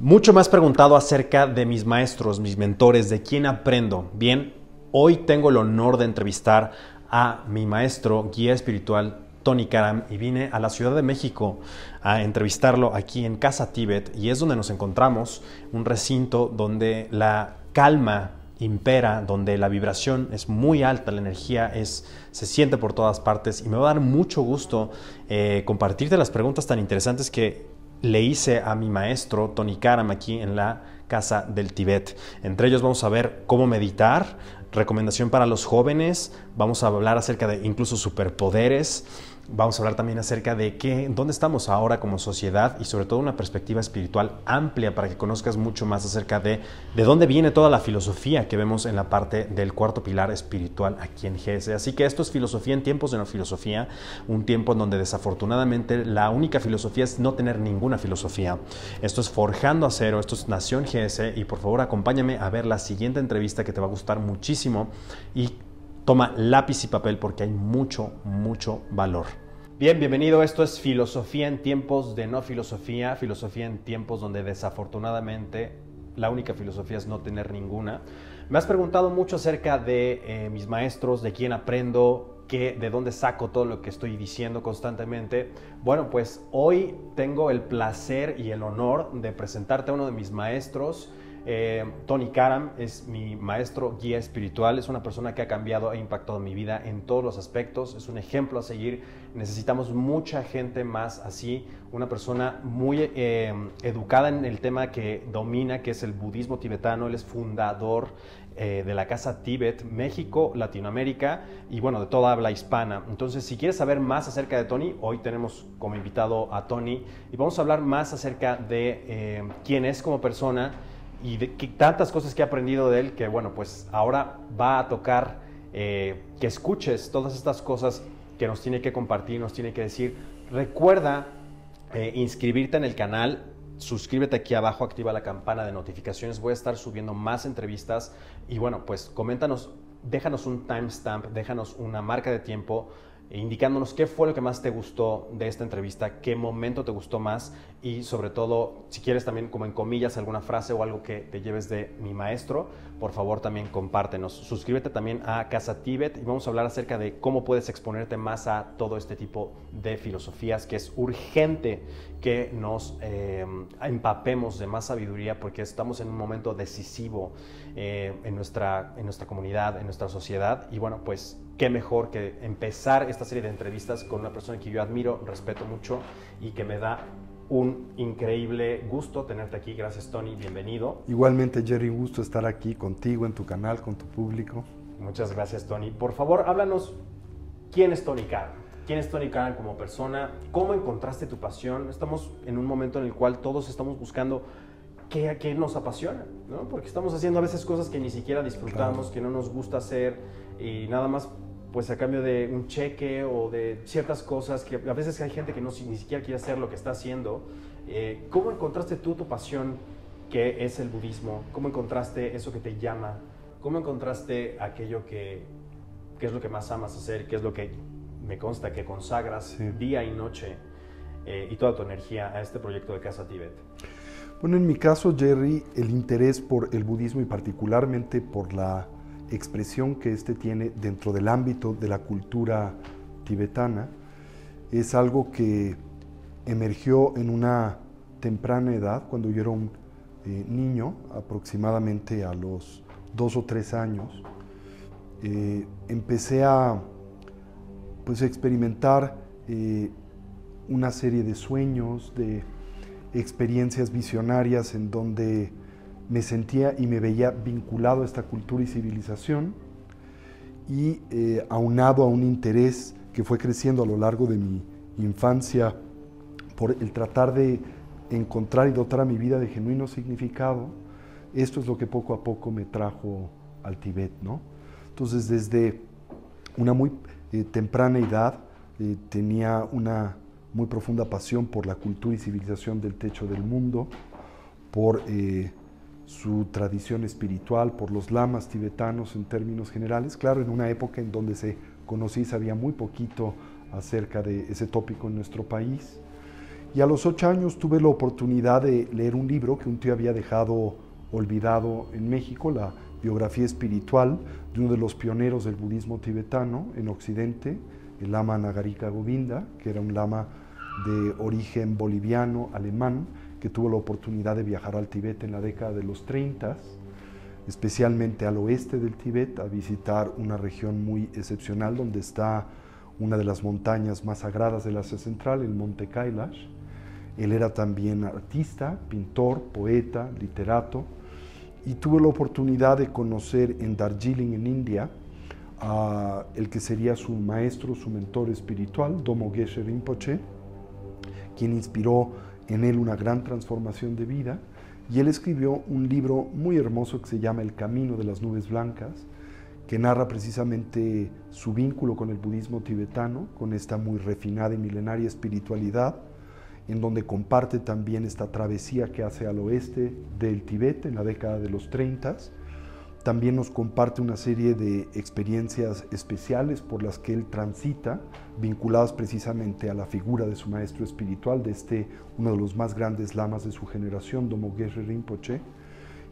Mucho me has preguntado acerca de mis maestros, mis mentores, de quién aprendo. Bien, hoy tengo el honor de entrevistar a mi maestro, guía espiritual, Tony Karam, y vine a la Ciudad de México a entrevistarlo aquí en Casa Tíbet, y es donde nos encontramos, un recinto donde la calma impera, donde la vibración es muy alta, la energía se siente por todas partes, y me va a dar mucho gusto compartirte las preguntas tan interesantes que le hice a mi maestro Tony Karam aquí en la Casa del Tíbet. Entre ellos vamos a ver cómo meditar, recomendación para los jóvenes, vamos a hablar acerca de incluso superpoderes, vamos a hablar también acerca de dónde estamos ahora como sociedad y sobre todo una perspectiva espiritual amplia para que conozcas mucho más acerca de dónde viene toda la filosofía que vemos en la parte del cuarto pilar espiritual aquí en GS. Así que esto es filosofía en tiempos de no filosofía, un tiempo en donde desafortunadamente la única filosofía es no tener ninguna filosofía. Esto es Forjando a Cero, esto es Nación GS, y por favor acompáñame a ver la siguiente entrevista que te va a gustar muchísimo y toma lápiz y papel porque hay mucho valor. Bien, bienvenido. Esto es Filosofía en tiempos de no filosofía, filosofía en tiempos donde desafortunadamente la única filosofía es no tener ninguna. Me has preguntado mucho acerca de mis maestros, de quién aprendo, de dónde saco todo lo que estoy diciendo constantemente. Bueno, pues hoy tengo el placer y el honor de presentarte a uno de mis maestros. Tony Karam es mi maestro guía espiritual, es una persona que ha cambiado e impactado mi vida en todos los aspectos, es un ejemplo a seguir. Necesitamos mucha gente más así, una persona muy educada en el tema que domina, que es el budismo tibetano. Él es fundador de la Casa Tíbet, México, Latinoamérica y bueno, de toda habla hispana. Entonces, si quieres saber más acerca de Tony, hoy tenemos como invitado a Tony y vamos a hablar más acerca de quién es como persona y de tantas cosas que he aprendido de él, que bueno, pues ahora va a tocar que escuches todas estas cosas que nos tiene que compartir, nos tiene que decir. Recuerda inscribirte en el canal, suscríbete aquí abajo, activa la campana de notificaciones, voy a estar subiendo más entrevistas y bueno, pues coméntanos, déjanos un timestamp, déjanos una marca de tiempo indicándonos qué fue lo que más te gustó de esta entrevista, qué momento te gustó más y sobre todo, si quieres también como en comillas alguna frase o algo que te lleves de mi maestro, por favor también compártenos. Suscríbete también a Casa Tíbet y vamos a hablar acerca de cómo puedes exponerte más a todo este tipo de filosofías, que es urgente que nos empapemos de más sabiduría porque estamos en un momento decisivo en nuestra comunidad, en nuestra sociedad y bueno, pues qué mejor que empezar esta serie de entrevistas con una persona que yo admiro, respeto mucho y que me da un increíble gusto tenerte aquí. Gracias, Tony, bienvenido. Igualmente, Jerry, un gusto estar aquí contigo, en tu canal, con tu público. Muchas gracias, Tony. Por favor, háblanos, ¿quién es Tony Karam? ¿Quién es Tony Karam como persona? ¿Cómo encontraste tu pasión? Estamos en un momento en el cual todos estamos buscando qué nos apasiona, ¿no? Porque estamos haciendo a veces cosas que ni siquiera disfrutamos, claro, que no nos gusta hacer y nada más pues a cambio de un cheque o de ciertas cosas que a veces hay gente que ni siquiera quiere hacer lo que está haciendo. ¿Cómo encontraste tú tu pasión, que es el budismo? ¿Cómo encontraste eso que te llama? ¿Cómo encontraste aquello que es lo que más amas hacer, que es lo que me consta que consagras día y noche y toda tu energía a este proyecto de Casa Tíbet? Bueno, en mi caso, Jerry, el interés por el budismo y particularmente por la expresión que este tiene dentro del ámbito de la cultura tibetana es algo que emergió en una temprana edad, cuando yo era un niño, aproximadamente a los 2 o 3 años. Empecé a experimentar una serie de sueños, de experiencias visionarias en donde me sentía y me veía vinculado a esta cultura y civilización y aunado a un interés que fue creciendo a lo largo de mi infancia por el tratar de encontrar y dotar a mi vida de genuino significado. Esto es lo que poco a poco me trajo al Tíbet, ¿no? Entonces, desde una muy temprana edad tenía una muy profunda pasión por la cultura y civilización del techo del mundo, por su tradición espiritual, por los lamas tibetanos en términos generales. Claro, en una época en donde se conocía y sabía muy poquito acerca de ese tópico en nuestro país. Y a los 8 años tuve la oportunidad de leer un libro que un tío había dejado olvidado en México, la biografía espiritual de uno de los pioneros del budismo tibetano en Occidente, el lama Nagarika Govinda, que era un lama de origen boliviano, alemán, que tuvo la oportunidad de viajar al Tíbet en la década de los 30, especialmente al oeste del Tíbet, a visitar una región muy excepcional donde está una de las montañas más sagradas del Asia Central, el Monte Kailash. Él era también artista, pintor, poeta, literato, y tuve la oportunidad de conocer en Darjeeling, en India, a el que sería su maestro, su mentor espiritual, Domo Geshe Rinpoche, quien inspiró en él una gran transformación de vida, y él escribió un libro muy hermoso que se llama El Camino de las Nubes Blancas, que narra precisamente su vínculo con el budismo tibetano, con esta muy refinada y milenaria espiritualidad, en donde comparte también esta travesía que hace al oeste del Tíbet en la década de los 30. También nos comparte una serie de experiencias especiales por las que él transita, vinculadas precisamente a la figura de su maestro espiritual, de uno de los más grandes lamas de su generación, Domo Geshe Rinpoche.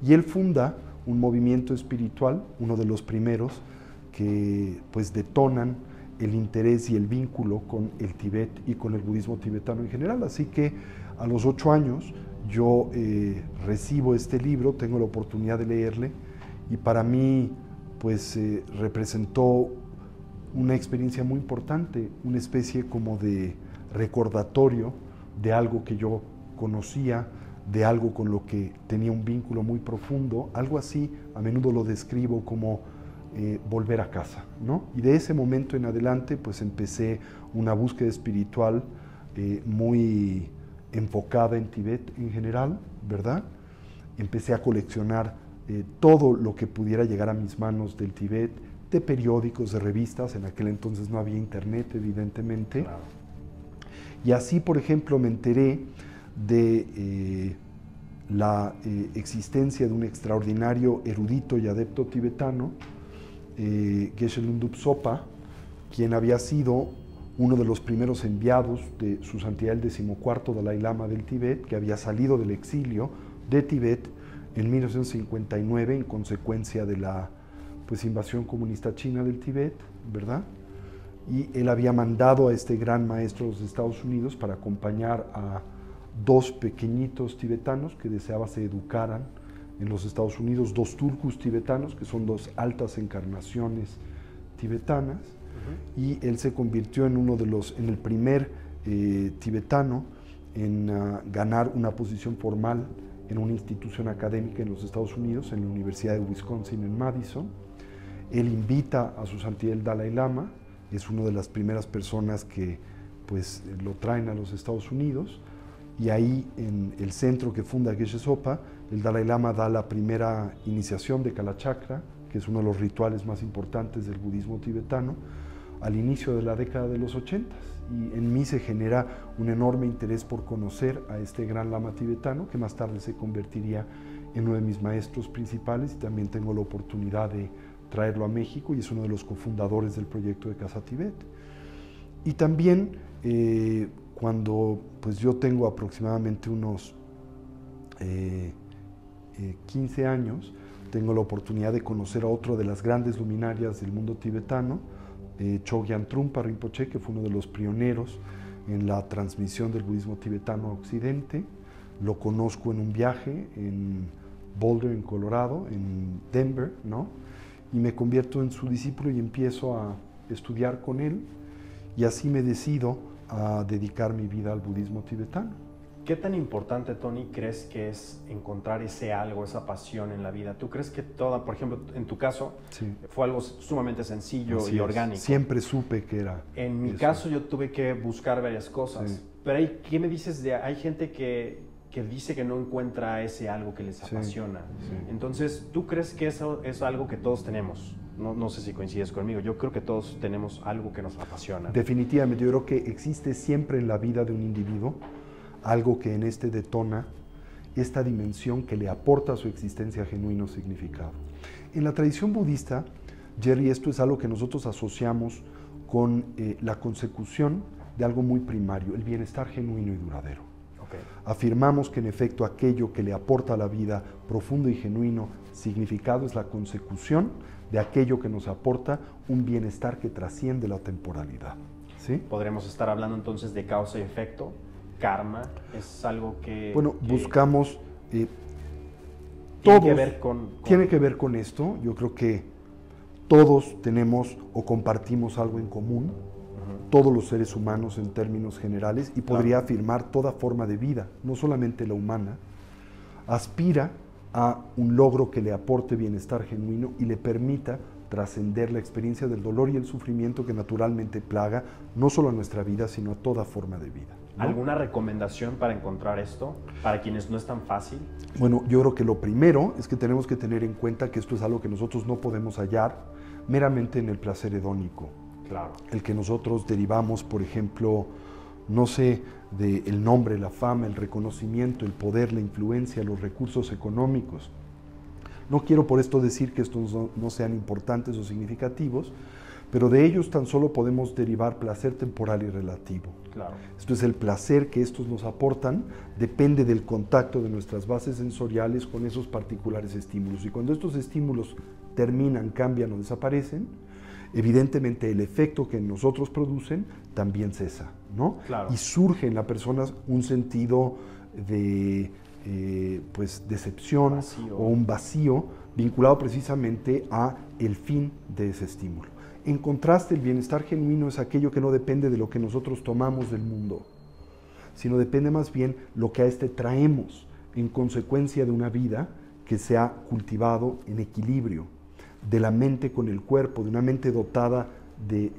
Y él funda un movimiento espiritual, uno de los primeros que pues detonan el interés y el vínculo con el Tíbet y con el budismo tibetano en general. Así que a los 8 años yo recibo este libro, tengo la oportunidad de leerle, y para mí pues representó una experiencia muy importante, una especie como de recordatorio de algo que yo conocía, de algo con lo que tenía un vínculo muy profundo, algo así, a menudo lo describo como volver a casa, ¿no? Y de ese momento en adelante pues empecé una búsqueda espiritual muy enfocada en Tíbet en general, ¿verdad? Empecé a coleccionar todo lo que pudiera llegar a mis manos del Tíbet, de periódicos, de revistas. En aquel entonces no había internet, evidentemente. Claro. Y así, por ejemplo, me enteré de la existencia de un extraordinario erudito y adepto tibetano, Geshe Lungdup Sopa, quien había sido uno de los primeros enviados de su santidad el 14º Dalai Lama del Tíbet, que había salido del exilio de Tíbet en 1959 en consecuencia de la invasión comunista china del Tíbet, ¿verdad? Y él había mandado a este gran maestro de los Estados Unidos para acompañar a 2 pequeñitos tibetanos que deseaba se educaran en los Estados Unidos, 2 turcos tibetanos, que son 2 altas encarnaciones tibetanas, y él se convirtió en el primer tibetano en ganar una posición formal en una institución académica en los Estados Unidos, en la Universidad de Wisconsin en Madison. Él invita a su santidad el Dalai Lama, es una de las primeras personas que pues lo traen a los Estados Unidos, y ahí en el centro que funda Geshe Sopa, el Dalai Lama da la primera iniciación de Kalachakra, que es uno de los rituales más importantes del budismo tibetano, al inicio de la década de los 80. Y en mí se genera un enorme interés por conocer a este gran lama tibetano, que más tarde se convertiría en uno de mis maestros principales, y también tengo la oportunidad de traerlo a México, y es uno de los cofundadores del proyecto de Casa Tibet. Y también cuando pues yo tengo aproximadamente unos 15 años, tengo la oportunidad de conocer a otro de las grandes luminarias del mundo tibetano, Chogyam Trungpa Rinpoche, que fue uno de los pioneros en la transmisión del budismo tibetano a Occidente. Lo conozco en un viaje en Boulder, en Colorado, en Denver, ¿no? Y me convierto en su discípulo y empiezo a estudiar con él, y así me decido a dedicar mi vida al budismo tibetano. ¿Qué tan importante, Tony, crees que es encontrar ese algo, esa pasión en la vida? ¿Tú crees que toda, por ejemplo, en tu caso, sí, fue algo sumamente sencillo Así y es. Orgánico? Siempre supe que era En mi caso yo tuve que buscar varias cosas. Sí. Pero ¿qué me dices de...? Hay gente que dice que no encuentra ese algo que les apasiona. Sí. Entonces, ¿tú crees que eso es algo que todos tenemos? No sé si coincides conmigo. Yo creo que todos tenemos algo que nos apasiona. Definitivamente. Yo creo que existe siempre en la vida de un individuo algo que en detona esta dimensión que le aporta a su existencia genuino significado. En la tradición budista, Jerry, esto es algo que nosotros asociamos con la consecución de algo muy primario, el bienestar genuino y duradero. Okay. Afirmamos que en efecto aquello que le aporta a la vida profundo y genuino significado es la consecución de aquello que nos aporta un bienestar que trasciende la temporalidad. ¿Sí? ¿Podremos estar hablando entonces de causa y efecto? ¿Karma? ¿Es algo que...? Bueno, buscamos... ¿Tiene que ver con...? Tiene que ver con esto. Yo creo que todos tenemos o compartimos algo en común, todos los seres humanos en términos generales, y podría afirmar toda forma de vida, no solamente la humana, aspira a un logro que le aporte bienestar genuino y le permita trascender la experiencia del dolor y el sufrimiento que naturalmente plaga no solo a nuestra vida, sino a toda forma de vida, ¿no? ¿Alguna recomendación para encontrar esto? Para quienes no es tan fácil. Bueno, yo creo que lo primero es que tenemos que tener en cuenta que esto es algo que nosotros no podemos hallar meramente en el placer hedónico. Claro. El que nosotros derivamos, por ejemplo, no sé, del nombre, la fama, el reconocimiento, el poder, la influencia, los recursos económicos. No quiero por esto decir que estos no sean importantes o significativos, pero de ellos tan solo podemos derivar placer temporal y relativo. Claro. Esto es el placer que estos nos aportan, depende del contacto de nuestras bases sensoriales con esos particulares estímulos. Y cuando estos estímulos terminan, cambian o desaparecen, evidentemente el efecto que en nosotros producen también cesa, ¿no? Claro. Y surge en la persona un sentido de pues decepción Vacío. o un vacío vinculado precisamente a el fin de ese estímulo. En contraste, el bienestar genuino es aquello que no depende de lo que nosotros tomamos del mundo, sino depende más bien lo que a este traemos en consecuencia de una vida que se ha cultivado en equilibrio, de la mente con el cuerpo, de una mente dotada de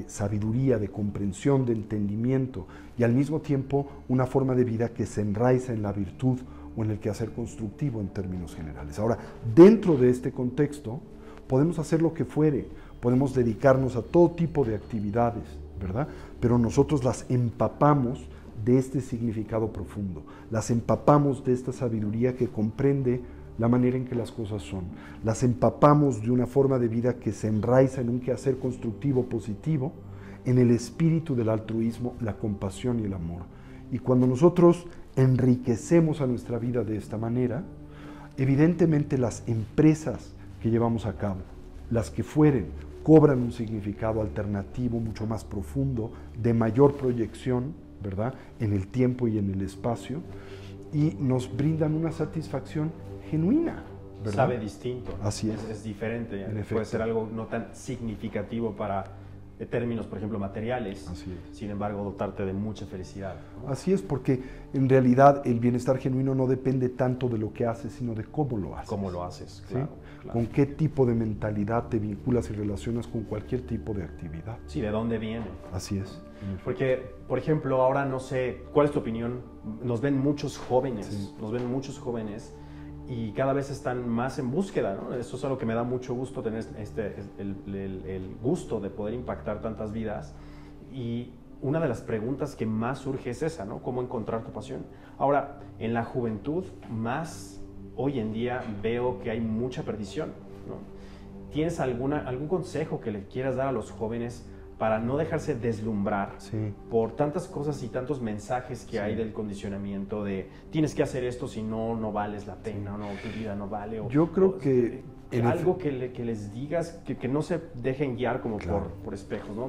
sabiduría, de comprensión, de entendimiento, y al mismo tiempo una forma de vida que se enraiza en la virtud o en el quehacer constructivo en términos generales. Ahora, dentro de este contexto, podemos hacer lo que fuere, podemos dedicarnos a todo tipo de actividades, ¿verdad? Pero nosotros las empapamos de este significado profundo, las empapamos de esta sabiduría que comprende la manera en que las cosas son, las empapamos de una forma de vida que se enraiza en un quehacer constructivo positivo, en el espíritu del altruismo, la compasión y el amor. Y cuando nosotros enriquecemos a nuestra vida de esta manera, evidentemente las empresas que llevamos a cabo, las que fueren, cobran un significado alternativo mucho más profundo, de mayor proyección, ¿verdad?, en el tiempo y en el espacio, y nos brindan una satisfacción genuina, ¿verdad? Sabe distinto, ¿no? Así es. Es diferente, En puede efecto. ser algo no tan significativo para términos, por ejemplo, materiales. Así es. Sin embargo, dotarte de mucha felicidad, ¿no? Así es, porque en realidad el bienestar genuino no depende tanto de lo que haces, sino de cómo lo haces. ¿Cómo lo haces? ¿Sí? Claro, claro. Con qué tipo de mentalidad te vinculas y relacionas con cualquier tipo de actividad. Sí, ¿de dónde viene? Así es. Porque, por ejemplo, ahora no sé, ¿cuál es tu opinión? Nos ven muchos jóvenes, Sí. Y cada vez están más en búsqueda, ¿no? Eso es algo que me da mucho gusto, tener el gusto de poder impactar tantas vidas. Y una de las preguntas que más surge es esa, ¿no? ¿Cómo encontrar tu pasión? Ahora, en la juventud, más hoy en día veo que hay mucha perdición, ¿no? ¿Tienes algún consejo que le quieras dar a los jóvenes para no dejarse deslumbrar Sí. por tantas cosas y tantos mensajes que hay del condicionamiento de tienes que hacer esto, si no, no vales la pena, o no, tu vida no vale? Yo creo que algo que les digas, que no se dejen guiar como Claro. por espejos, ¿no?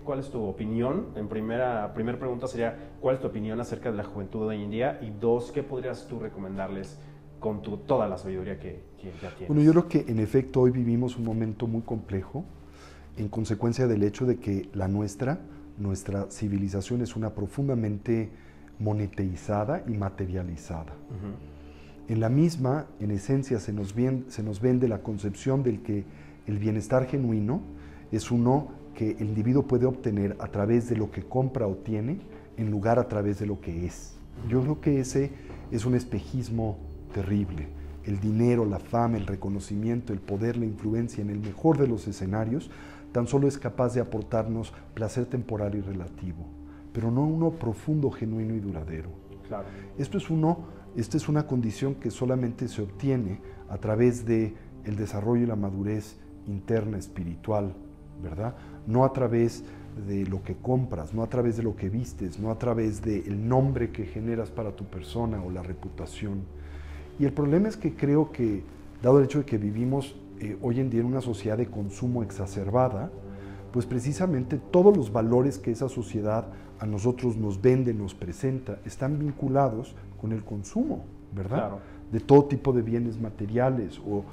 ¿Cuál es tu opinión? En primera pregunta sería, ¿cuál es tu opinión acerca de la juventud de hoy en día? Y dos, ¿qué podrías tú recomendarles con toda la sabiduría que ya tienes? Bueno, yo creo que en efecto hoy vivimos un momento muy complejo en consecuencia del hecho de que nuestra civilización es una profundamente moneteizada y materializada. Uh-huh. En la misma, en esencia, se nos vende la concepción del que el bienestar genuino es uno que el individuo puede obtener a través de lo que compra o tiene, en lugar a través de lo que es. Yo creo que ese es un espejismo terrible. El dinero, la fama, el reconocimiento, el poder, la influencia, en el mejor de los escenarios, tan solo es capaz de aportarnos placer temporal y relativo, pero no uno profundo, genuino y duradero. Claro. Esta es una condición que solamente se obtiene a través del desarrollo y la madurez interna espiritual, ¿verdad? No a través de lo que compras, no a través de lo que vistes, no a través del nombre que generas para tu persona o la reputación. Y el problema es que creo que, dado el hecho de que vivimos hoy en día en una sociedad de consumo exacerbada, pues precisamente todos los valores que esa sociedad a nosotros nos vende, nos presenta, están vinculados con el consumo, ¿verdad? Claro. De todo tipo de bienes materiales, o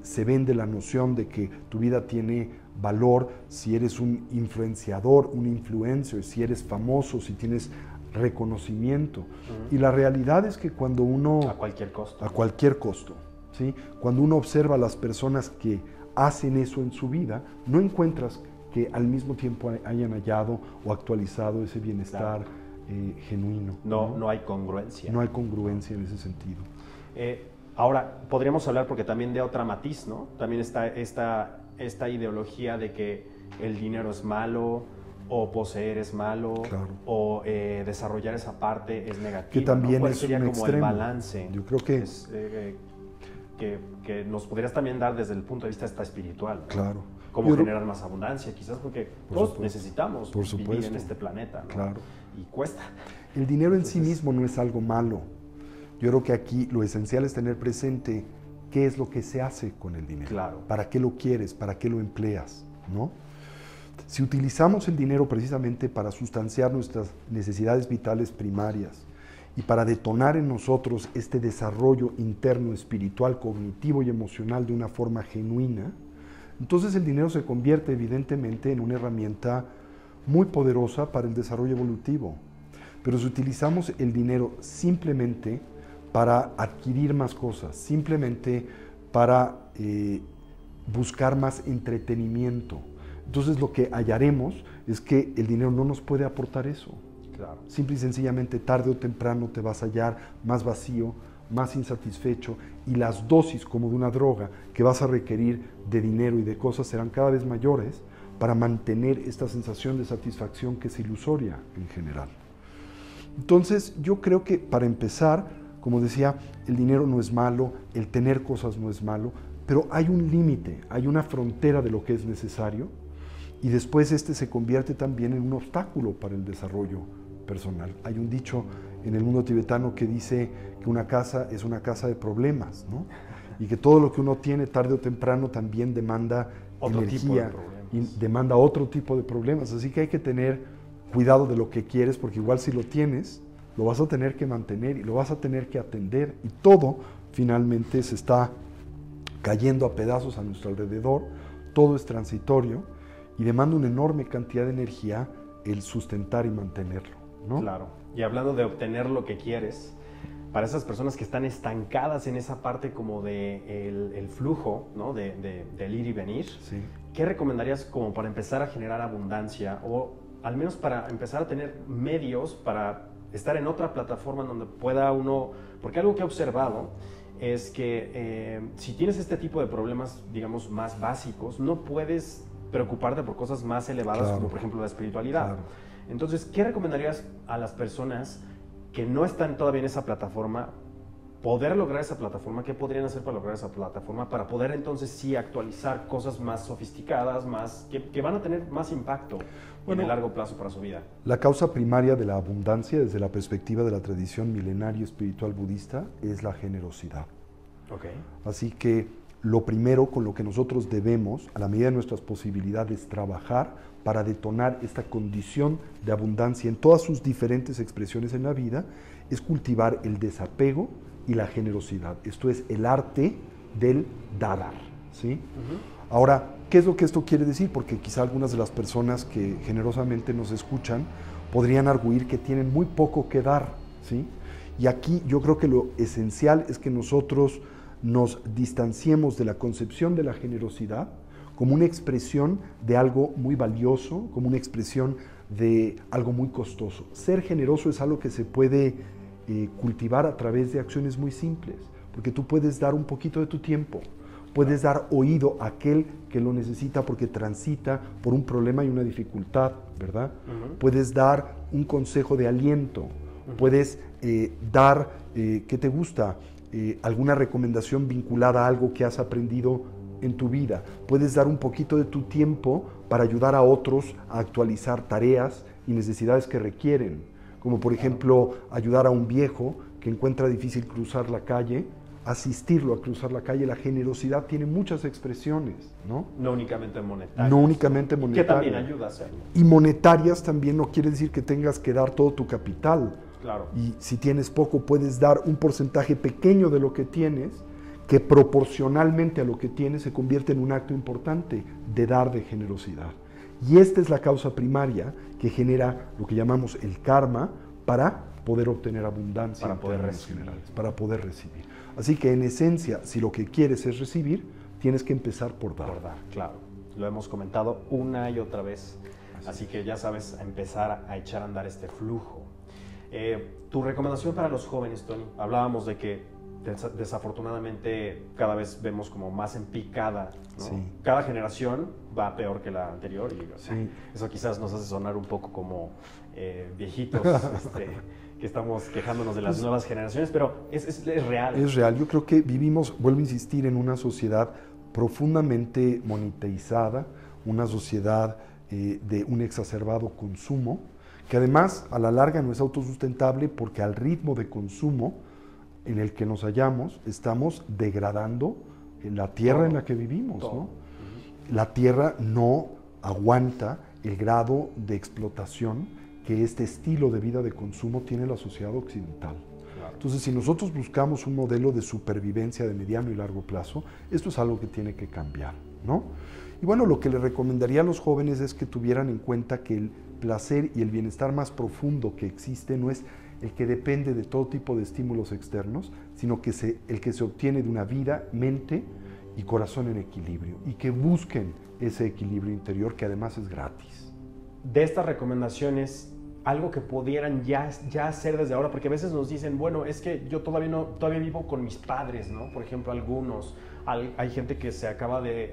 se vende la noción de que tu vida tiene valor si eres un influenciador, un influencer, si eres famoso, si tienes reconocimiento. Y la realidad es que cuando uno... A cualquier costo. A cualquier costo, ¿sí? Cuando uno observa a las personas que hacen eso en su vida, no encuentras que al mismo tiempo hayan hallado o actualizado ese bienestar genuino. No hay congruencia. No hay congruencia en ese sentido. Ahora, podríamos hablar porque también de otra matiz, ¿no? También está esta ideología de que el dinero es malo, o poseer es malo, claro, o desarrollar esa parte es negativo. Que también, ¿no? ¿Cuál es sería un como extremo. el balance? Yo creo que... que nos podrías también dar desde el punto de vista hasta espiritual, ¿no? Claro. Cómo generar más abundancia, quizás porque todos necesitamos por vivir en este planeta, ¿no? Claro. Y cuesta. El dinero en sí mismo no es algo malo. Yo creo que aquí lo esencial es tener presente qué es lo que se hace con el dinero. Claro. ¿Para qué lo quieres? ¿Para qué lo empleas? ¿No? Si utilizamos el dinero precisamente para sustanciar nuestras necesidades vitales primarias y para detonar en nosotros este desarrollo interno, espiritual, cognitivo y emocional de una forma genuina, entonces el dinero se convierte evidentemente en una herramienta muy poderosa para el desarrollo evolutivo. Pero si utilizamos el dinero simplemente para adquirir más cosas, simplemente para buscar más entretenimiento, entonces lo que hallaremos es que el dinero no nos puede aportar eso. Claro. Simple y sencillamente, tarde o temprano te vas a hallar más vacío, más insatisfecho, y las dosis, como de una droga, que vas a requerir de dinero y de cosas serán cada vez mayores para mantener esta sensación de satisfacción que es ilusoria en general. Entonces, yo creo que para empezar, como decía, el dinero no es malo, el tener cosas no es malo, pero hay un límite, hay una frontera de lo que es necesario, y después este se convierte también en un obstáculo para el desarrollo personal. Hay un dicho en el mundo tibetano que dice que una casa es una casa de problemas, ¿no? Y que todo lo que uno tiene tarde o temprano también demanda energía y demanda otro tipo de problemas. Así que hay que tener cuidado de lo que quieres, porque igual si lo tienes, lo vas a tener que mantener y lo vas a tener que atender, y todo finalmente se está cayendo a pedazos a nuestro alrededor, todo es transitorio y demanda una enorme cantidad de energía el sustentar y mantenerlo, ¿no? Claro. Y hablando de obtener lo que quieres, para esas personas que están estancadas en esa parte como de el flujo, ¿no? del ir y venir, Sí. ¿qué recomendarías como para empezar a generar abundancia, o al menos para empezar a tener medios para estar en otra plataforma donde pueda uno? Porque algo que he observado es que si tienes este tipo de problemas, digamos, más básicos, no puedes preocuparte por cosas más elevadas, Claro. como por ejemplo la espiritualidad. Claro. Entonces, ¿qué recomendarías a las personas que no están todavía en esa plataforma, poder lograr esa plataforma? ¿Qué podrían hacer para lograr esa plataforma? Para poder entonces sí actualizar cosas más sofisticadas, más que van a tener más impacto en el largo plazo para su vida. La causa primaria de la abundancia, desde la perspectiva de la tradición milenaria espiritual budista, es la generosidad. Okay. Así que lo primero con lo que nosotros debemos, a la medida de nuestras posibilidades, trabajar para detonar esta condición de abundancia en todas sus diferentes expresiones en la vida, es cultivar el desapego y la generosidad. Esto es el arte del dar, ¿sí? Ahora, ¿qué es lo que esto quiere decir? Porque quizá algunas de las personas que generosamente nos escuchan podrían arguir que tienen muy poco que dar, ¿sí? Y aquí yo creo que lo esencial es que nosotros nos distanciemos de la concepción de la generosidad como una expresión de algo muy valioso, como una expresión de algo muy costoso. Ser generoso es algo que se puede cultivar a través de acciones muy simples, porque tú puedes dar un poquito de tu tiempo, puedes dar oído a aquel que lo necesita porque transita por un problema y una dificultad, ¿verdad? Puedes dar un consejo de aliento, puedes dar, ¿qué te gusta? Alguna recomendación vinculada a algo que has aprendido en tu vida. Puedes dar un poquito de tu tiempo para ayudar a otros a actualizar tareas y necesidades que requieren, como por ejemplo ayudar a un viejo que encuentra difícil cruzar la calle, asistirlo a cruzar la calle. La generosidad tiene muchas expresiones, ¿no? No únicamente monetarias. No únicamente monetarias. Que también ayuda a hacerlo. Y monetarias también no quiere decir que tengas que dar todo tu capital. Claro. Y si tienes poco, puedes dar un porcentaje pequeño de lo que tienes, que proporcionalmente a lo que tienes se convierte en un acto importante de dar, de generosidad. Y esta es la causa primaria que genera lo que llamamos el karma para poder obtener abundancia, para poder recibir. Para poder recibir. Así que en esencia, si lo que quieres es recibir, tienes que empezar por dar. Por dar, claro. Lo hemos comentado una y otra vez. Así que ya sabes, a empezar a echar a andar este flujo. Tu recomendación para los jóvenes, Tony. Hablábamos de que desafortunadamente cada vez vemos como más en picada, ¿no? Sí. Cada generación va peor que la anterior y Sí. eso quizás nos hace sonar un poco como viejitos que estamos quejándonos de las nuevas generaciones, pero es real. Es real. Yo creo que vivimos, vuelvo a insistir, en una sociedad profundamente monetizada, una sociedad de un exacerbado consumo, que además a la larga no es autosustentable porque al ritmo de consumo en el que nos hallamos estamos degradando la tierra en la que vivimos, ¿no? La tierra no aguanta el grado de explotación que este estilo de vida de consumo tiene la sociedad occidental. Claro. Entonces, si nosotros buscamos un modelo de supervivencia de mediano y largo plazo, esto es algo que tiene que cambiar, ¿no? Y bueno, lo que le recomendaría a los jóvenes es que tuvieran en cuenta que el placer y el bienestar más profundo que existe no es el que depende de todo tipo de estímulos externos, sino que el que se obtiene de una vida, mente y corazón en equilibrio, y que busquen ese equilibrio interior que además es gratis. De estas recomendaciones, algo que pudieran ya hacer desde ahora, porque a veces nos dicen, bueno, es que yo todavía vivo con mis padres, ¿no? Por ejemplo, algunos, hay gente que se acaba de...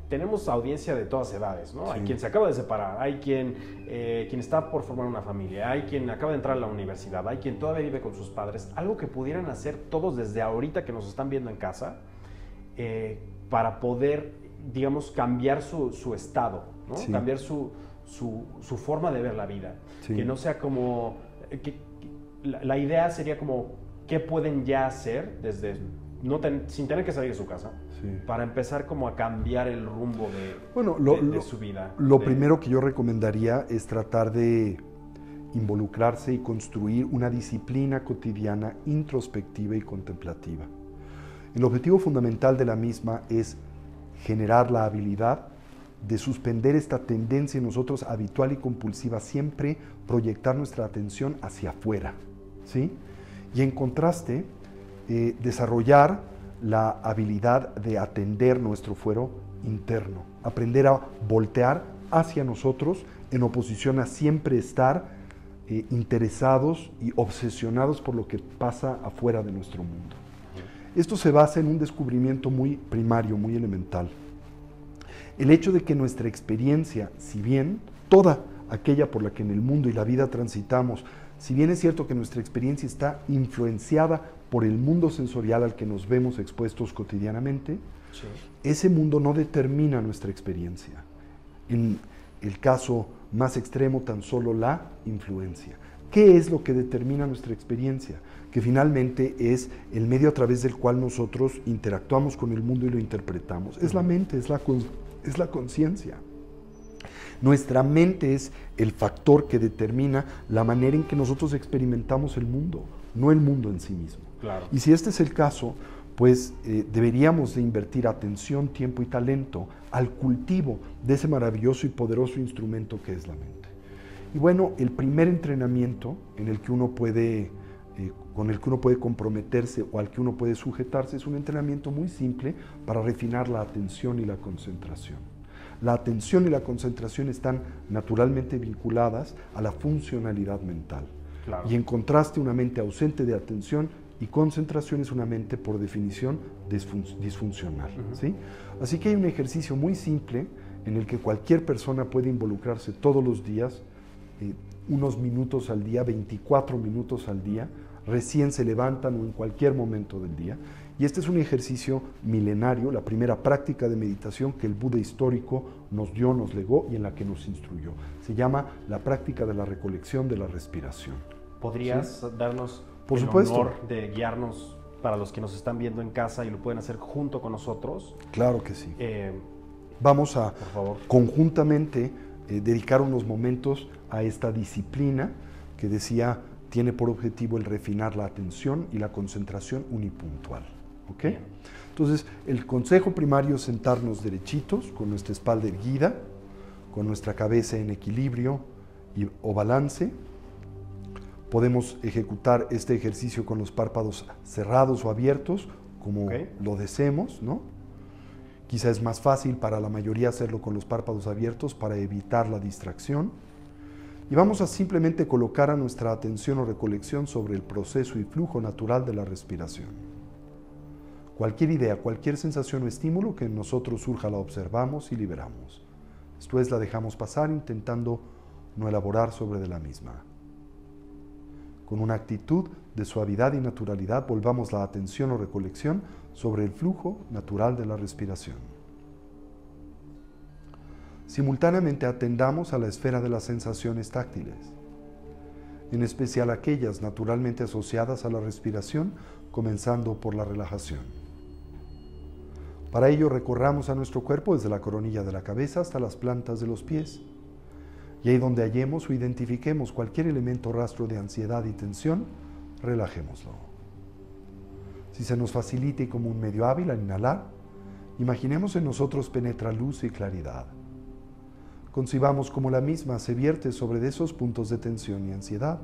tenemos audiencia de todas edades, ¿no? Sí. Hay quien se acaba de separar, hay quien está por formar una familia, hay quien acaba de entrar a la universidad, hay quien todavía vive con sus padres. Algo que pudieran hacer todos desde ahorita que nos están viendo en casa, para poder, digamos, cambiar su estado, ¿no? Sí. Cambiar su forma de ver la vida. Sí. Que no sea como... la idea sería como, ¿qué pueden ya hacer desde... sin tener que salir de su casa, sí, para empezar como a cambiar el rumbo de su vida? Lo primero que yo recomendaría es tratar de involucrarse y construir una disciplina cotidiana introspectiva y contemplativa. El objetivo fundamental de la misma es generar la habilidad de suspender esta tendencia en nosotros habitual y compulsiva, siempre proyectar nuestra atención hacia afuera, ¿sí? Y en contraste, desarrollar la habilidad de atender nuestro fuero interno, aprender a voltear hacia nosotros en oposición a siempre estar interesados y obsesionados por lo que pasa afuera de nuestro mundo. Esto se basa en un descubrimiento muy primario, muy elemental. El hecho de que nuestra experiencia, si bien toda aquella por la que en el mundo y la vida transitamos, si bien es cierto que nuestra experiencia está influenciada por el mundo sensorial al que nos vemos expuestos cotidianamente, sí, ese mundo no determina nuestra experiencia. En el caso más extremo, tan solo la influencia. ¿Qué es lo que determina nuestra experiencia? Que finalmente es el medio a través del cual nosotros interactuamos con el mundo y lo interpretamos. Es la mente, es la conciencia. Nuestra mente es el factor que determina la manera en que nosotros experimentamos el mundo, no el mundo en sí mismo. Claro. Y si este es el caso, pues deberíamos de invertir atención, tiempo y talento al cultivo de ese maravilloso y poderoso instrumento que es la mente. Y bueno, el primer entrenamiento en el que uno puede, con el que uno puede comprometerse o al que uno puede sujetarse es un entrenamiento muy simple para refinar la atención y la concentración. La atención y la concentración están naturalmente vinculadas a la funcionalidad mental. Claro. Y en contraste, una mente ausente de atención y concentración es una mente, por definición, disfuncional. ¿Sí? Así que hay un ejercicio muy simple en el que cualquier persona puede involucrarse todos los días, unos minutos al día, 24 minutos al día, recién se levantan o en cualquier momento del día. Y este es un ejercicio milenario, la primera práctica de meditación que el Buda histórico nos dio, nos legó y en la que nos instruyó. Se llama la práctica de la recolección de la respiración. ¿Podrías ¿Sí? darnos Por el supuesto. honor de guiarnos para los que nos están viendo en casa y lo pueden hacer junto con nosotros? Claro que sí. Eh, Vamos a por favor. conjuntamente dedicar unos momentos a esta disciplina que decía tiene por objetivo el refinar la atención y la concentración unipuntual. ¿Ok? Bien. Entonces, el consejo primario es sentarnos derechitos, con nuestra espalda erguida, con nuestra cabeza en equilibrio o balance. Podemos ejecutar este ejercicio con los párpados cerrados o abiertos, como lo deseemos, ¿no? Quizá es más fácil para la mayoría hacerlo con los párpados abiertos para evitar la distracción. Y vamos a simplemente colocar a nuestra atención o recolección sobre el proceso y flujo natural de la respiración. Cualquier idea, cualquier sensación o estímulo que en nosotros surja la observamos y liberamos. Esto es, la dejamos pasar intentando no elaborar sobre de la misma. Con una actitud de suavidad y naturalidad volvamos la atención o recolección sobre el flujo natural de la respiración. Simultáneamente atendamos a la esfera de las sensaciones táctiles, en especial aquellas naturalmente asociadas a la respiración, comenzando por la relajación. Para ello recorramos a nuestro cuerpo desde la coronilla de la cabeza hasta las plantas de los pies. Y ahí donde hallemos o identifiquemos cualquier elemento o rastro de ansiedad y tensión, relajémoslo. Si se nos facilita y como un medio hábil al inhalar, imaginemos en nosotros penetra luz y claridad. Concibamos como la misma se vierte sobre esos puntos de tensión y ansiedad.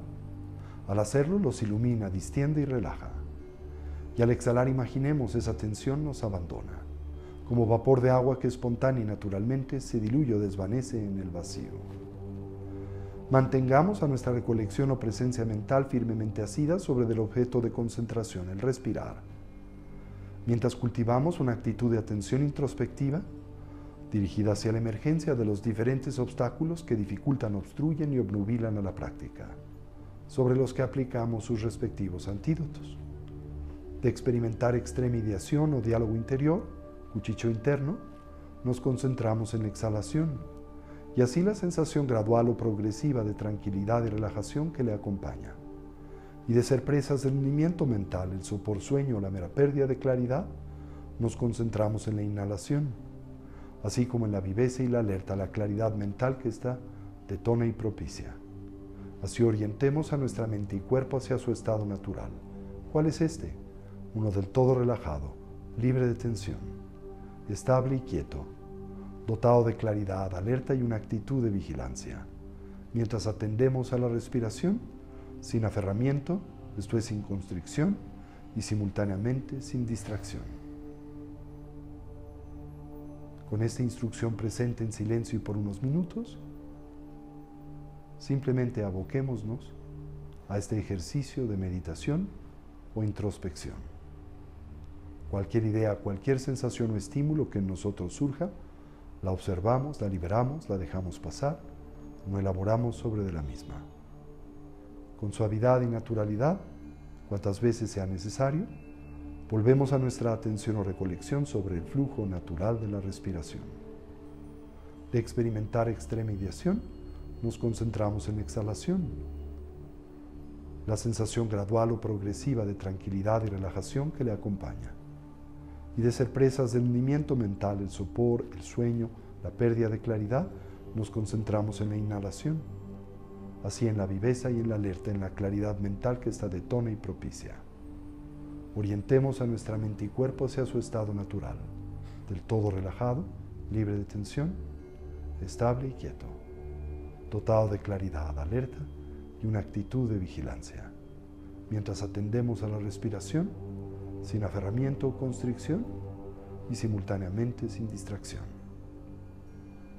Al hacerlo, los ilumina, distiende y relaja. Y al exhalar, imaginemos esa tensión nos abandona, como vapor de agua que espontánea y naturalmente se diluye o desvanece en el vacío. Mantengamos a nuestra recolección o presencia mental firmemente asida sobre el objeto de concentración, el respirar. Mientras cultivamos una actitud de atención introspectiva, dirigida hacia la emergencia de los diferentes obstáculos que dificultan, obstruyen y obnubilan a la práctica, sobre los que aplicamos sus respectivos antídotos. De experimentar extremidiación o diálogo interior, cuchicho interno, nos concentramos en la exhalación, y así la sensación gradual o progresiva de tranquilidad y relajación que le acompaña. Y de ser presas del hundimiento mental, el sopor sueño o la mera pérdida de claridad, nos concentramos en la inhalación, así como en la viveza y la alerta, la claridad mental que ésta detona y propicia. Así orientemos a nuestra mente y cuerpo hacia su estado natural. ¿Cuál es este? Uno del todo relajado, libre de tensión, estable y quieto, dotado de claridad, alerta y una actitud de vigilancia. Mientras atendemos a la respiración, sin aferramiento, esto es sin constricción y simultáneamente sin distracción. Con esta instrucción presente en silencio y por unos minutos, simplemente aboquémonos a este ejercicio de meditación o introspección. Cualquier idea, cualquier sensación o estímulo que en nosotros surja, la observamos, la liberamos, la dejamos pasar, no elaboramos sobre de la misma. Con suavidad y naturalidad, cuantas veces sea necesario, volvemos a nuestra atención o recolección sobre el flujo natural de la respiración. De experimentar extremidiación, nos concentramos en la exhalación. La sensación gradual o progresiva de tranquilidad y relajación que le acompaña. Y de ser presas del hundimiento mental, el sopor, el sueño, la pérdida de claridad, nos concentramos en la inhalación. Así en la viveza y en la alerta, en la claridad mental que ésta detona y propicia. Orientemos a nuestra mente y cuerpo hacia su estado natural, del todo relajado, libre de tensión, estable y quieto, dotado de claridad, alerta y una actitud de vigilancia. Mientras atendemos a la respiración, sin aferramiento o constricción y simultáneamente sin distracción.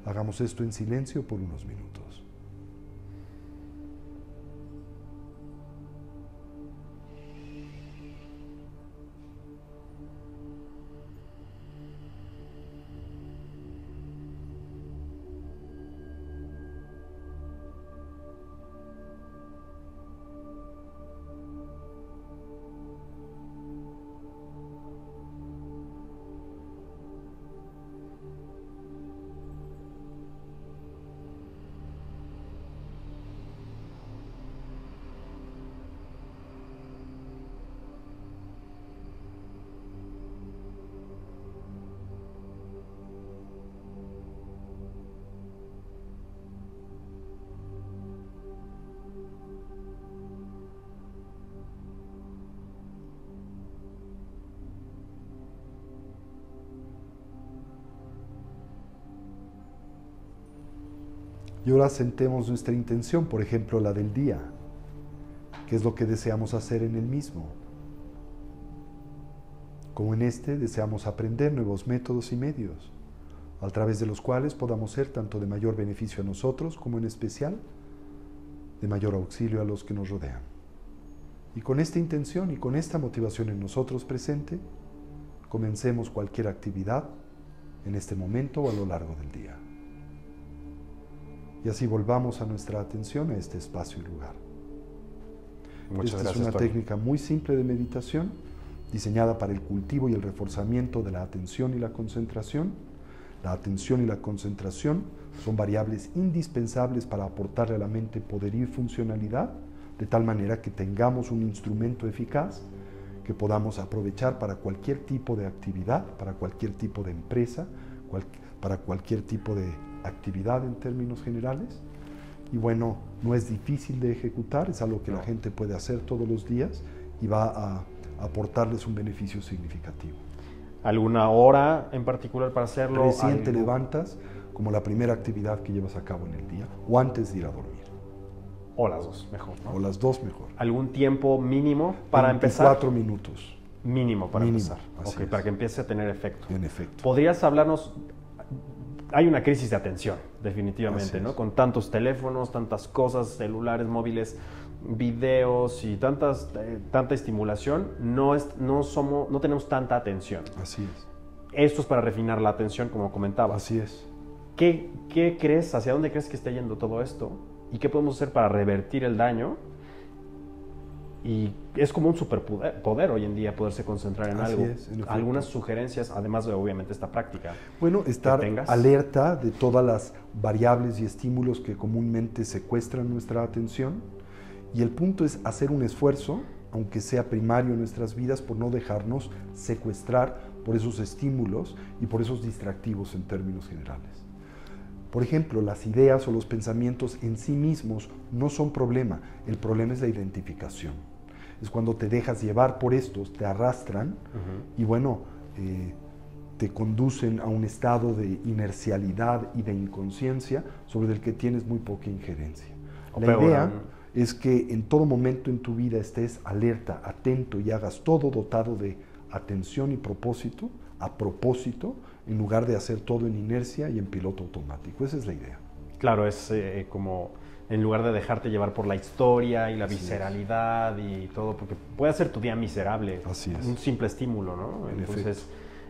Hagamos esto en silencio por unos minutos. Y ahora sentemos nuestra intención, por ejemplo, la del día. ¿Qué es lo que deseamos hacer en el mismo? Como en este, deseamos aprender nuevos métodos y medios, a través de los cuales podamos ser tanto de mayor beneficio a nosotros, como en especial, de mayor auxilio a los que nos rodean. Y con esta intención y con esta motivación en nosotros presente, comencemos cualquier actividad en este momento o a lo largo del día. Y así volvamos a nuestra atención a este espacio y lugar. Muchas Esta gracias, es una Tony. técnica muy simple de meditación, diseñada para el cultivo y el reforzamiento de la atención y la concentración. La atención y la concentración son variables indispensables para aportarle a la mente poder y funcionalidad, de tal manera que tengamos un instrumento eficaz que podamos aprovechar para cualquier tipo de actividad, para cualquier tipo de empresa, para cualquier tipo de actividad en términos generales. Y bueno, no es difícil de ejecutar, es algo que la gente puede hacer todos los días y va a aportarles un beneficio significativo. ¿Alguna hora en particular para hacerlo? Recién te levantas como la primera actividad que llevas a cabo en el día o antes de ir a dormir. O las dos, mejor, ¿no? O las dos mejor. ¿Algún tiempo mínimo para 24 empezar? minutos. Mínimo para Mínimo, empezar. así Ok, es. para que empiece a tener efecto. En efecto. ¿Podrías hablarnos? Hay una crisis de atención, definitivamente, Así ¿no? es. Con tantos teléfonos, tantas cosas, celulares, móviles, videos y tanta estimulación, no tenemos tanta atención. Así es. Esto es para refinar la atención, como comentabas. Así es. ¿Qué crees? ¿Hacia dónde crees que está yendo todo esto? ¿Y qué podemos hacer para revertir el daño? Y es como un superpoder hoy en día poderse concentrar en Así algo. es, en efecto. Algunas sugerencias, además de obviamente esta práctica. Bueno, estar tengas. alerta de todas las variables y estímulos que comúnmente secuestran nuestra atención. Y el punto es hacer un esfuerzo, aunque sea primario en nuestras vidas, por no dejarnos secuestrar por esos estímulos y por esos distractivos en términos generales. Por ejemplo, las ideas o los pensamientos en sí mismos no son problema. El problema es la identificación. Es cuando te dejas llevar por estos, te arrastran y bueno, te conducen a un estado de inercialidad y de inconsciencia sobre el que tienes muy poca injerencia. O La peor idea aún. es que en todo momento en tu vida estés alerta, atento y hagas todo dotado de atención y propósito, a propósito, en lugar de hacer todo en inercia y en piloto automático. Esa es la idea. Claro, es como en lugar de dejarte llevar por la historia y la Así es. visceralidad y todo, porque puede hacer tu día miserable. Así es. Un simple estímulo, ¿no? En Entonces,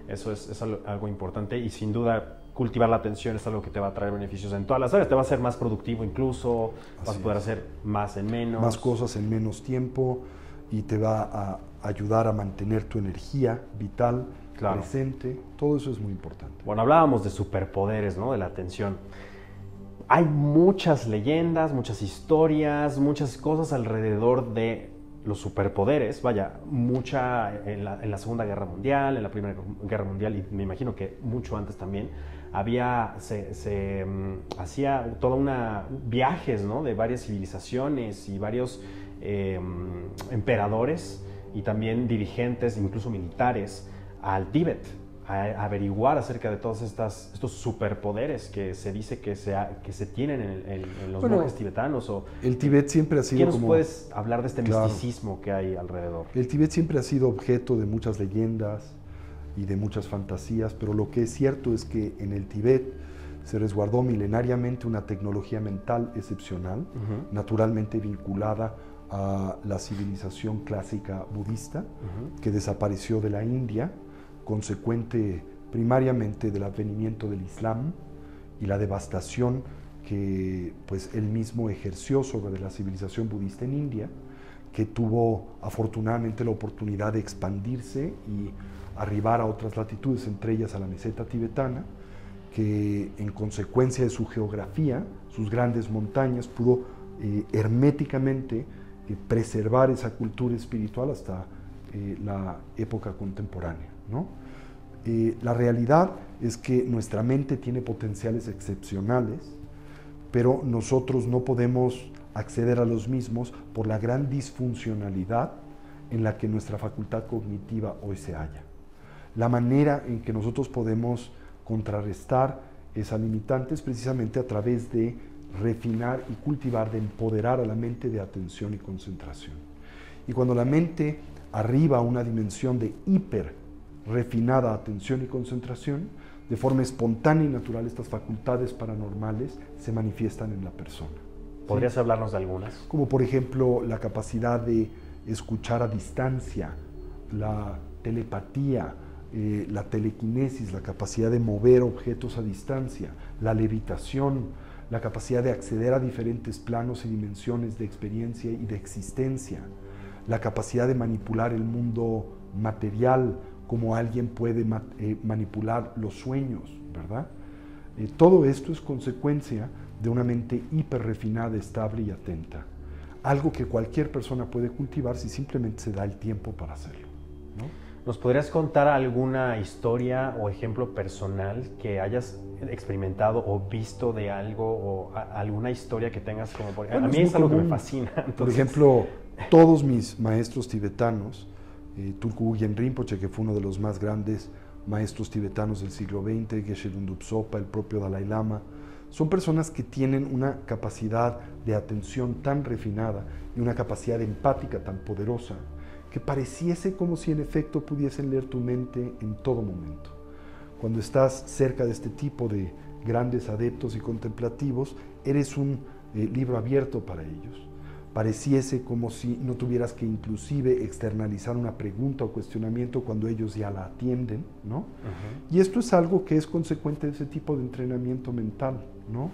eso es algo importante y sin duda cultivar la atención es algo que te va a traer beneficios en todas las áreas. Te va a hacer más productivo incluso, vas Así a poder es. hacer más en menos. Más cosas en menos tiempo y te va a ayudar a mantener tu energía vital, Claro. presente. Todo eso es muy importante. Bueno, hablábamos de superpoderes, ¿no? De la atención. Hay muchas leyendas, muchas historias, muchas cosas alrededor de los superpoderes. Vaya, mucha en la Segunda Guerra Mundial, en la Primera Guerra Mundial y me imagino que mucho antes también, se hacía toda una viajes, ¿no? De varias civilizaciones y varios emperadores y también dirigentes, incluso militares, al Tíbet, a averiguar acerca de todos estos superpoderes que se dice que se tienen en los monjes tibetanos. El Tíbet siempre ha sido ¿Qué nos como... puedes hablar de este Claro. misticismo que hay alrededor? El Tíbet siempre ha sido objeto de muchas leyendas y de muchas fantasías, pero lo que es cierto es que en el Tíbet se resguardó milenariamente una tecnología mental excepcional, naturalmente vinculada a la civilización clásica budista, que desapareció de la India, consecuente primariamente del advenimiento del Islam y la devastación que pues, él mismo ejerció sobre la civilización budista en India, que tuvo afortunadamente la oportunidad de expandirse y arribar a otras latitudes, entre ellas a la meseta tibetana, que en consecuencia de su geografía, sus grandes montañas, pudo herméticamente preservar esa cultura espiritual hasta la época contemporánea, ¿no? La realidad es que nuestra mente tiene potenciales excepcionales, pero nosotros no podemos acceder a los mismos por la gran disfuncionalidad en la que nuestra facultad cognitiva hoy se halla. La manera en que nosotros podemos contrarrestar esa limitante es precisamente a través de refinar y cultivar, de empoderar a la mente de atención y concentración. Y cuando la mente arriba a una dimensión de hiper refinada atención y concentración, de forma espontánea y natural, estas facultades paranormales se manifiestan en la persona. ¿Podrías hablarnos de algunas? Como por ejemplo la capacidad de escuchar a distancia, la telepatía, la telequinesis, la capacidad de mover objetos a distancia, la levitación, la capacidad de acceder a diferentes planos y dimensiones de experiencia y de existencia, la capacidad de manipular el mundo material, como alguien puede manipular los sueños, ¿verdad? Todo esto es consecuencia de una mente hiper refinada, estable y atenta. Algo que cualquier persona puede cultivar si simplemente se da el tiempo para hacerlo, ¿no? ¿Nos podrías contar alguna historia o ejemplo personal que hayas experimentado o visto de algo, o alguna historia que tengas como... Bueno, a mí es algo que me fascina. Entonces... Por ejemplo, todos mis maestros tibetanos, Tulku Urgyen Rinpoche, que fue uno de los más grandes maestros tibetanos del siglo XX, Geshe Lungtop Sopa, el propio Dalai Lama, son personas que tienen una capacidad de atención tan refinada y una capacidad empática tan poderosa que pareciese como si en efecto pudiesen leer tu mente en todo momento. Cuando estás cerca de este tipo de grandes adeptos y contemplativos, eres un libro abierto para ellos. Pareciese como si no tuvieras que inclusive externalizar una pregunta o cuestionamiento cuando ellos ya la atienden, ¿no? Uh-huh. Y esto es algo que es consecuente de ese tipo de entrenamiento mental, ¿no?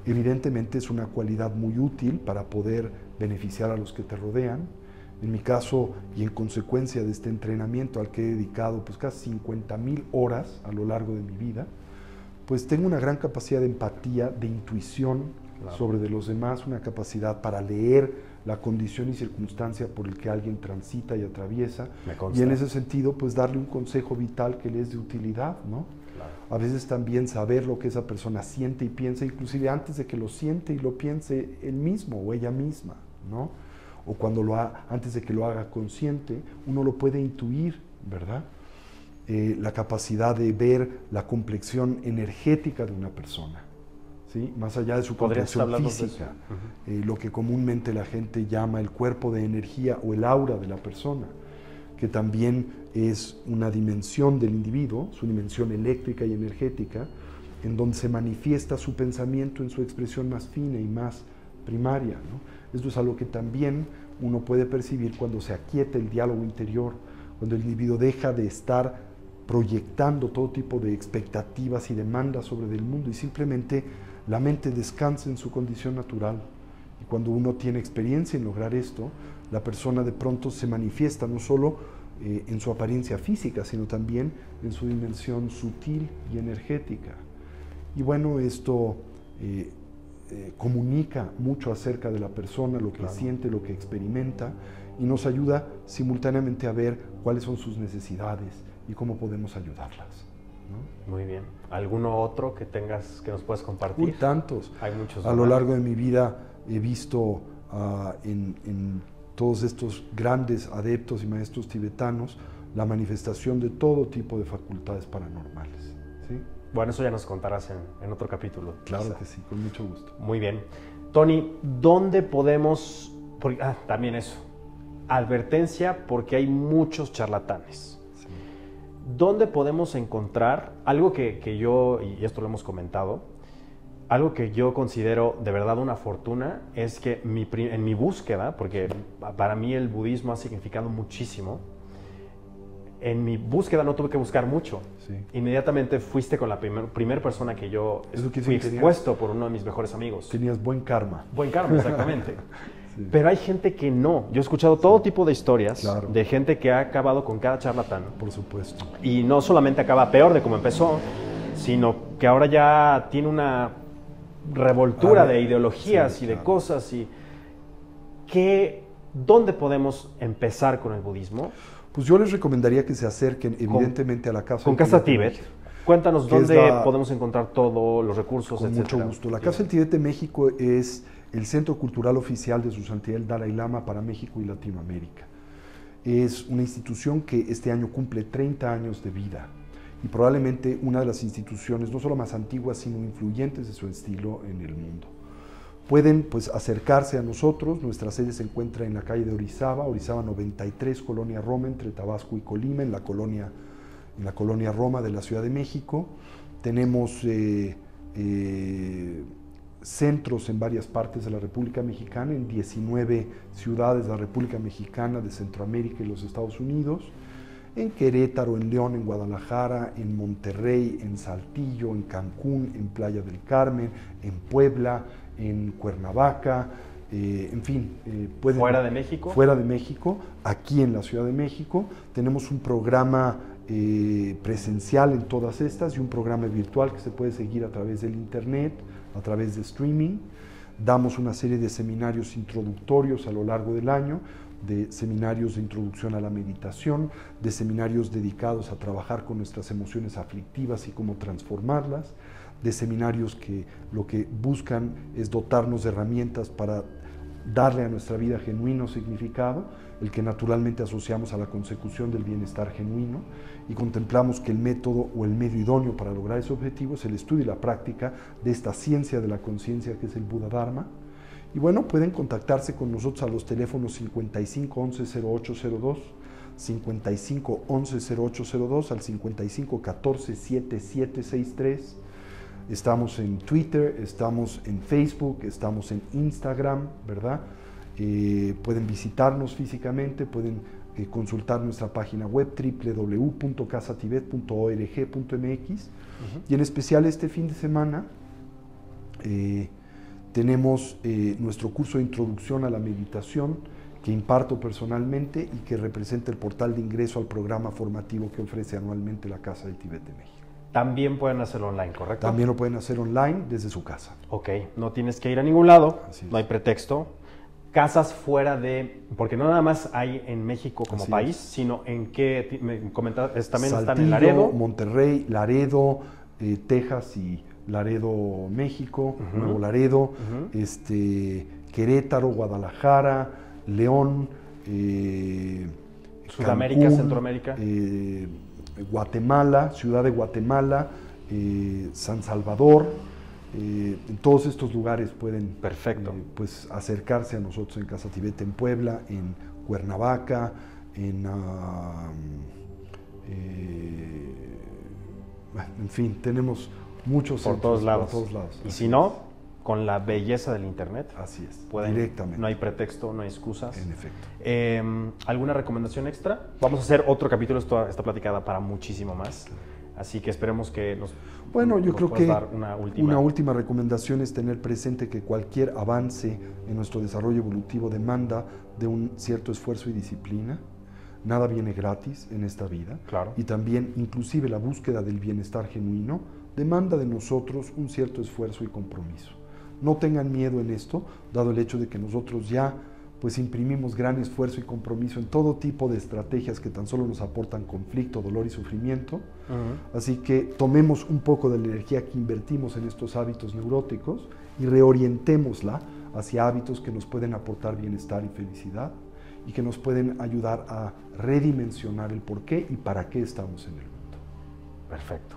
Evidentemente es una cualidad muy útil para poder beneficiar a los que te rodean. En mi caso, y en consecuencia de este entrenamiento al que he dedicado pues casi 50,000 horas a lo largo de mi vida, pues tengo una gran capacidad de empatía, de intuición, claro, sobre de los demás, una capacidad para leer la condición y circunstancia por el que alguien transita y atraviesa, y en ese sentido pues darle un consejo vital que le es de utilidad, ¿no? Claro. A veces también saber lo que esa persona siente y piensa, inclusive antes de que lo siente y lo piense él mismo o ella misma, ¿no? O cuando antes de que lo haga consciente, uno lo puede intuir, ¿verdad? La capacidad de ver la complexión energética de una persona, ¿sí? Más allá de su complexión física, uh-huh, lo que comúnmente la gente llama el cuerpo de energía o el aura de la persona, que también es una dimensión del individuo, su dimensión eléctrica y energética, en donde se manifiesta su pensamiento en su expresión más fina y más primaria, ¿no? Esto es algo que también uno puede percibir cuando se aquieta el diálogo interior, cuando el individuo deja de estar proyectando todo tipo de expectativas y demandas sobre el mundo y simplemente la mente descansa en su condición natural. Y cuando uno tiene experiencia en lograr esto, la persona de pronto se manifiesta no solo en su apariencia física, sino también en su dimensión sutil y energética. Y bueno, esto comunica mucho acerca de la persona, lo que claro, siente, lo que experimenta, y nos ayuda simultáneamente a ver cuáles son sus necesidades y cómo podemos ayudarlas, ¿no? Muy bien. ¿Alguno otro que tengas, que nos puedas compartir? Uy, tantos. Hay muchos. A lo largo de mi vida he visto en todos estos grandes adeptos y maestros tibetanos la manifestación de todo tipo de facultades paranormales, ¿sí? Bueno, eso ya nos contarás en otro capítulo. Claro que sí, con mucho gusto. Muy bien. Tony, ¿dónde podemos...? También eso. Advertencia, porque hay muchos charlatanes. Sí. ¿Dónde podemos encontrar algo que yo, y esto lo hemos comentado, algo que yo considero de verdad una fortuna, es que en mi búsqueda, porque para mí el budismo ha significado muchísimo, en mi búsqueda no tuve que buscar mucho. Sí. Inmediatamente fuiste con la primer persona que yo fui expuesto por uno de mis mejores amigos. Tenías buen karma. Buen karma, exactamente. Sí. Pero hay gente que no. Yo he escuchado todo tipo de historias, claro, de gente que ha acabado con cada charlatán. Por supuesto. Y no solamente acaba peor de como empezó, sino que ahora ya tiene una revoltura de ideologías, sí, y de claro, cosas. ¿Dónde podemos empezar con el budismo? Pues yo les recomendaría que se acerquen evidentemente a la Casa del Casa Tíbet. Cuéntanos dónde podemos encontrar todos los recursos, con etcétera. Mucho gusto. La Casa del Tíbet de México es el centro cultural oficial de Su Santidad el Dalai Lama para México y Latinoamérica. Es una institución que este año cumple 30 años de vida y probablemente una de las instituciones no solo más antiguas, sino influyentes de su estilo en el mundo. pueden pues acercarse a nosotros. Nuestra sede se encuentra en la calle de Orizaba 93, Colonia Roma, entre Tabasco y Colima, en la colonia Roma de la Ciudad de México. Tenemos centros en varias partes de la República Mexicana, en 19 ciudades de la República Mexicana, de Centroamérica y los Estados Unidos, en Querétaro, en León, en Guadalajara, en Monterrey, en Saltillo, en Cancún, en Playa del Carmen, en Puebla, en Cuernavaca, en fin. ¿Fuera de México? Fuera de México, aquí en la Ciudad de México. Tenemos un programa presencial en todas estas y un programa virtual que se puede seguir a través del internet, a través de streaming. Damos una serie de seminarios introductorios a lo largo del año, de seminarios de introducción a la meditación, de seminarios dedicados a trabajar con nuestras emociones aflictivas y cómo transformarlas, de seminarios que lo que buscan es dotarnos de herramientas para darle a nuestra vida genuino significado, el que naturalmente asociamos a la consecución del bienestar genuino, y contemplamos que el método o el medio idóneo para lograr ese objetivo es el estudio y la práctica de esta ciencia de la conciencia que es el Buda Dharma. Y bueno, pueden contactarse con nosotros a los teléfonos 55 11 0802, 55 11 0802, al 55 14 7763. Estamos en Twitter, estamos en Facebook, estamos en Instagram, ¿verdad? Pueden visitarnos físicamente, pueden consultar nuestra página web www.casatibet.org.mx. Y en especial este fin de semana tenemos nuestro curso de introducción a la meditación que imparto personalmente y que representa el portal de ingreso al programa formativo que ofrece anualmente la Casa del Tíbet de México. También pueden hacerlo online, ¿correcto? También lo pueden hacer online desde su casa. Ok, no tienes que ir a ningún lado, no hay es. pretexto. Casas fuera de, porque no nada más hay en México como Así país, es. sino en qué, me comentabas, también Saltillo, están en Laredo. Monterrey, Laredo, Texas y Laredo, México, Nuevo Laredo, Querétaro, Guadalajara, León, Sudamérica, Cancún, Centroamérica. Guatemala, Ciudad de Guatemala, San Salvador. En todos estos lugares pueden Perfecto. pues acercarse a nosotros en Casa Tibet, en Puebla, en Cuernavaca, en fin, tenemos muchos Por todos lados. Por todos lados. Y si no, con la belleza del internet, Así es, pueden, directamente. no hay pretexto, no hay excusas. En efecto. ¿Alguna recomendación extra? Vamos a hacer otro capítulo, está platicada para muchísimo más. Así que esperemos que nos Bueno, yo creo que dar una última recomendación es tener presente que cualquier avance en nuestro desarrollo evolutivo demanda de un cierto esfuerzo y disciplina. Nada viene gratis en esta vida. Claro. Y también, inclusive, la búsqueda del bienestar genuino demanda de nosotros un cierto esfuerzo y compromiso. No tengan miedo en esto, dado el hecho de que nosotros ya pues imprimimos gran esfuerzo y compromiso en todo tipo de estrategias que tan solo nos aportan conflicto, dolor y sufrimiento. Así que tomemos un poco de la energía que invertimos en estos hábitos neuróticos y reorientémosla hacia hábitos que nos pueden aportar bienestar y felicidad y que nos pueden ayudar a redimensionar el por qué y para qué estamos en el mundo. Perfecto.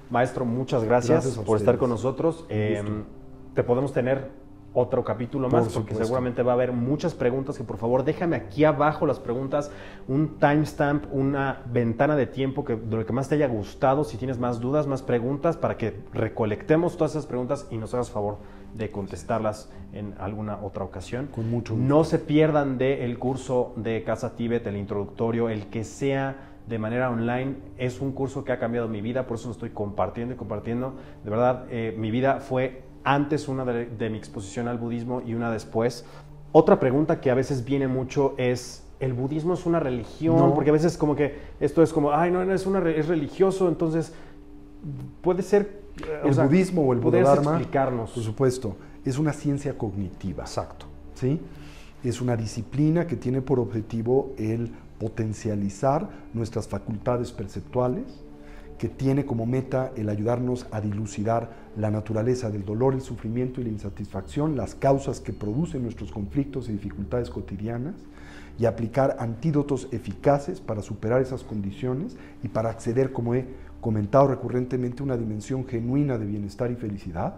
Maestro, muchas gracias por estar con nosotros. Te podemos tener otro capítulo más, porque seguramente va a haber muchas preguntas que por favor déjame aquí abajo las preguntas, un timestamp, una ventana de tiempo de lo que más te haya gustado, si tienes más dudas, más preguntas, para que recolectemos todas esas preguntas y nos hagas favor de contestarlas en alguna otra ocasión. Con mucho gusto. No se pierdan del curso de Casa Tíbet, el introductorio, el que sea de manera online. Es un curso que ha cambiado mi vida, por eso lo estoy compartiendo y compartiendo. De verdad, mi vida fue antes una de mi exposición al budismo y una después. Otra pregunta que a veces viene mucho es, ¿el budismo es una religión? No. Porque a veces como que esto es como, ay, no, es religioso, entonces puede ser... El budismo o el Buda Dharma, explicarnos? por supuesto, es una ciencia cognitiva. Exacto. ¿Sí? Es una disciplina que tiene por objetivo el potencializar nuestras facultades perceptuales, que tiene como meta el ayudarnos a dilucidar la naturaleza del dolor, el sufrimiento y la insatisfacción, las causas que producen nuestros conflictos y dificultades cotidianas, y aplicar antídotos eficaces para superar esas condiciones y para acceder, como he comentado recurrentemente, a una dimensión genuina de bienestar y felicidad,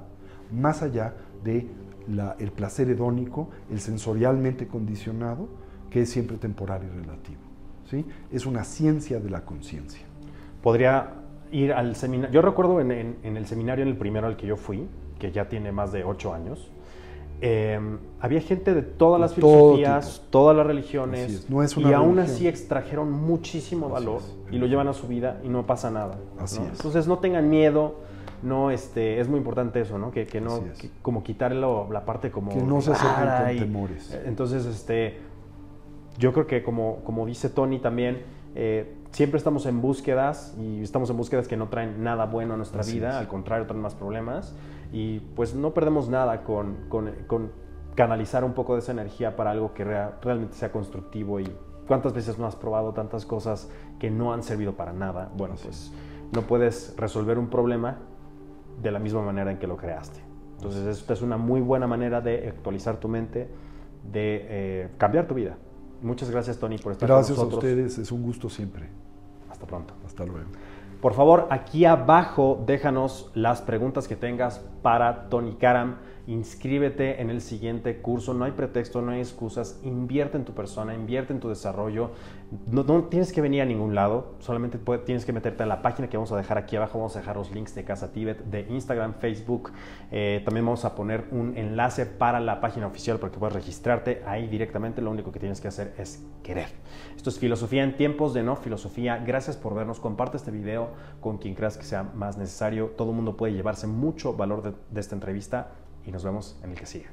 más allá de el placer hedónico, el sensorialmente condicionado, que es siempre temporal y relativo. ¿Sí? Es una ciencia de la conciencia. Podría ir al seminario. Yo recuerdo en el seminario, en el primero al que yo fui, que ya tiene más de 8 años, había gente de todas las filosofías, todas las religiones, no es una y aún religión. así extrajeron muchísimo valor y lo llevan a su vida y no pasa nada. Así ¿no? es. Entonces no tengan miedo. No, es muy importante eso, ¿no? Que no, como quitarle la parte como que no se acerquen con y, temores. Entonces, yo creo que como dice Tony también, siempre estamos en búsquedas y estamos en búsquedas que no traen nada bueno a nuestra vida, al contrario, traen más problemas y pues no perdemos nada con canalizar un poco de esa energía para algo que realmente sea constructivo. Y ¿cuántas veces no has probado tantas cosas que no han servido para nada? Bueno, pues no puedes resolver un problema de la misma manera en que lo creaste. Entonces, esta es una muy buena manera de actualizar tu mente, de cambiar tu vida. Muchas gracias, Tony, por estar con nosotros. Gracias a ustedes, es un gusto siempre. Hasta pronto. Hasta luego. Por favor, aquí abajo déjanos las preguntas que tengas para Tony Karam. Inscríbete en el siguiente curso. No hay pretexto, no hay excusas. Invierte en tu persona, invierte en tu desarrollo. No tienes que venir a ningún lado. Solamente tienes que meterte en la página que vamos a dejar aquí abajo. Vamos a dejar los links de Casa Tíbet, de Instagram, Facebook. También vamos a poner un enlace para la página oficial para que puedas registrarte ahí directamente. Lo único que tienes que hacer es querer. Esto es Filosofía en Tiempos de No Filosofía. Gracias por vernos. Comparte este video con quien creas que sea más necesario. Todo el mundo puede llevarse mucho valor de esta entrevista y nos vemos en el que sigue.